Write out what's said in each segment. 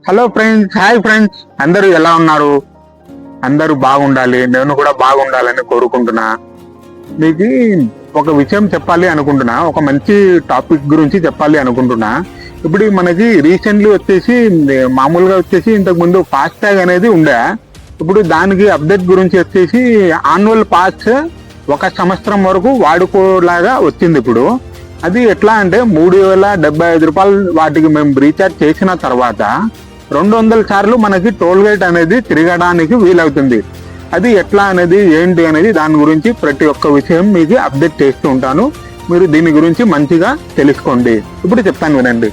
Hello friends, hi friends, అందరూ ఎలా ఉన్నారు? అందరూ బాగుండాలి, నేను కూడా బాగుండాలని కోరుకుంటున్నా. మీకు ఒక విషయం చెప్పాలి అనుకుంటున్నా, ఒక మంచి టాపిక్ గురించి చెప్పాలి అనుకుంటున్నా. ఇప్పుడు మనకి రీసెంట్లీ వచ్చేసి మామూలుగా వచ్చేసి ఇంతకు ముందు ఫాస్ట్ ట్యాగ్ అనేది ఉండే. ఇప్పుడు దానికి అప్డేట్ గురించి వచ్చేసి యాన్యువల్ పాస్ 1 సంవత్సరం వరకు వాడుకోలాగా వచ్చింది. ఇప్పుడు అది ఎట్లా అంటే 3075 రూపాయలు వాటికి మేము రీఛార్జ్ చేసిన తర్వాత 200 సార్లు మనకి టోల్ గేట్ అనేది తిరగడానికి వీలవుతుంది. అది ఎట్లా అనేది ఏంటి అనేది దాని గురించి ప్రతి ఒక్క విషయం మీకు అప్డేట్ చేస్తూ ఉంటాను. మీరు దీని గురించి మంచిగా తెలుసుకోండి. ఇప్పుడు చెప్తాను వినండి.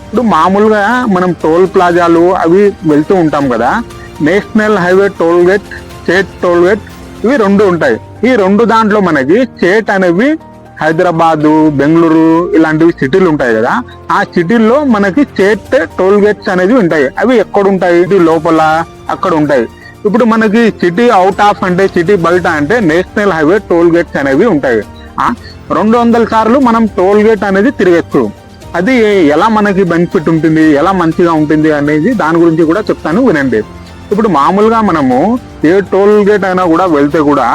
ఇప్పుడు మామూలుగా మనం టోల్ ప్లాజాలు అవి వెళ్తూ ఉంటాం కదా. National highway toll gate, state toll gate, ఇవి 2 ఉంటాయి. ఈ 2 దాంట్లో మనకి స్టేట్ అనేవి హైదరాబాదు, బెంగళూరు ఇలాంటివి సిటీలు ఉంటాయి కదా. ఆ సిటీల్లో మనకి స్టేట్ టోల్ గేట్స్ అనేవి ఉంటాయి. అవి ఎక్కడ ఉంటాయి? లోపల అక్కడ ఉంటాయి. ఇప్పుడు మనకి సిటీ అవుట్ ఆఫ్ అంటే సిటీ బయట అంటే నేషనల్ హైవే టోల్ గేట్స్ అనేవి ఉంటాయి. 200 సార్లు మనం టోల్ గేట్ అనేది తిరగచ్చు. అది ఎలా మనకి బెనిఫిట్ ఉంటుంది, ఎలా మంచిగా ఉంటుంది అనేది దాని గురించి కూడా చెప్తాను వినండి. ఇప్పుడు మామూలుగా మనము ఏ టోల్ గేట్ అయినా కూడా వెళ్తే కూడా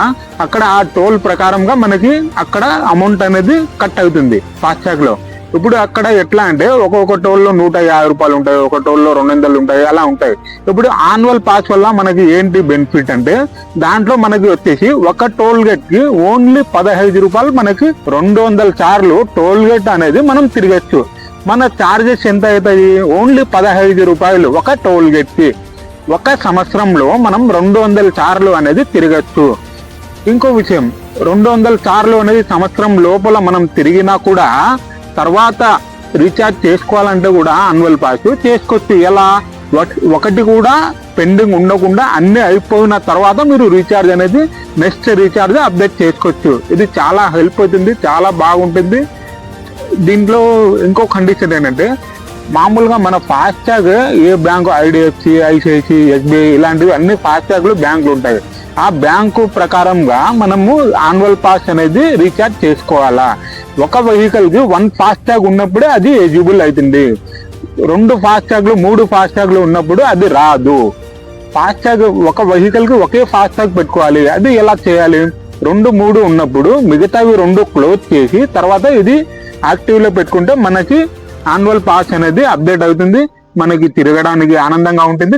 అక్కడ ఆ టోల్ ప్రకారంగా మనకి అక్కడ అమౌంట్ అనేది కట్ అవుతుంది ఫాస్టాగ్ లో. ఇప్పుడు అక్కడ ఎట్లా అంటే ఒక్కొక్క టోల్లో 150 రూపాయలు ఉంటాయి, ఒక టోల్లో 200 ఉంటాయి, అలా ఉంటాయి. ఇప్పుడు యాన్యువల్ పాస్ వల్ల మనకి ఏంటి బెనిఫిట్ అంటే దాంట్లో మనకి వచ్చేసి ఒక టోల్ గేట్ కి ఓన్లీ 15 రూపాయలు మనకి 200 సార్లు టోల్ గేట్ అనేది మనం తిరగచ్చు. మన చార్జెస్ ఎంత అవుతాయి? ఓన్లీ 15 రూపాయలు ఒక టోల్ గేట్ కి. 1 సంవత్సరంలో మనం 200 సార్లు అనేది తిరగచ్చు. ఇంకో విషయం, 200 సార్లు అనేది సంవత్సరం లోపల మనం తిరిగినా కూడా తర్వాత రీఛార్జ్ చేసుకోవాలంటే కూడా యాన్యువల్ పాస్ చేసుకోవచ్చు. ఎలా? ఒకటి కూడా పెండింగ్ ఉండకుండా అన్ని అయిపోయిన తర్వాత మీరు రీఛార్జ్ అనేది నెక్స్ట్ రీఛార్జ్ అప్డేట్ చేసుకోవచ్చు. ఇది చాలా హెల్ప్ అవుతుంది, చాలా బాగుంటుంది. దీంట్లో ఇంకో కండిషన్ ఏంటంటే మామూలుగా మన ఫాస్టాగ్ ఏ బ్యాంకు, ఐడిఎఫ్సి, ఐసిఐసి, ఎస్బిఐ ఇలాంటివి అన్ని ఫాస్టాగ్లు బ్యాంకులు ఉంటాయి. ఆ బ్యాంకు ప్రకారంగా మనము యాన్యువల్ పాస్ అనేది రీఛార్జ్ చేసుకోవాలా. ఒక వెహికల్ కి 1 ఫాస్టాగ్ ఉన్నప్పుడే అది ఎలిజిబుల్ అవుతుంది. 2 ఫాస్టాగ్లు, 3 ఫాస్టాగ్లు ఉన్నప్పుడు అది రాదు. ఫాస్టాగ్ ఒక వెహికల్ కి ఒకే ఫాస్టాగ్ పెట్టుకోవాలి. అది ఎలా చేయాలి? 2, 3 ఉన్నప్పుడు మిగతావి 2 క్లోజ్ చేసి తర్వాత ఇది యాక్టివ్ లో పెట్టుకుంటే మనకి యాన్యువల్ పాస్ అనేది అప్డేట్ అవుతుంది. మనకి తిరగడానికి ఆనందంగా ఉంటుంది.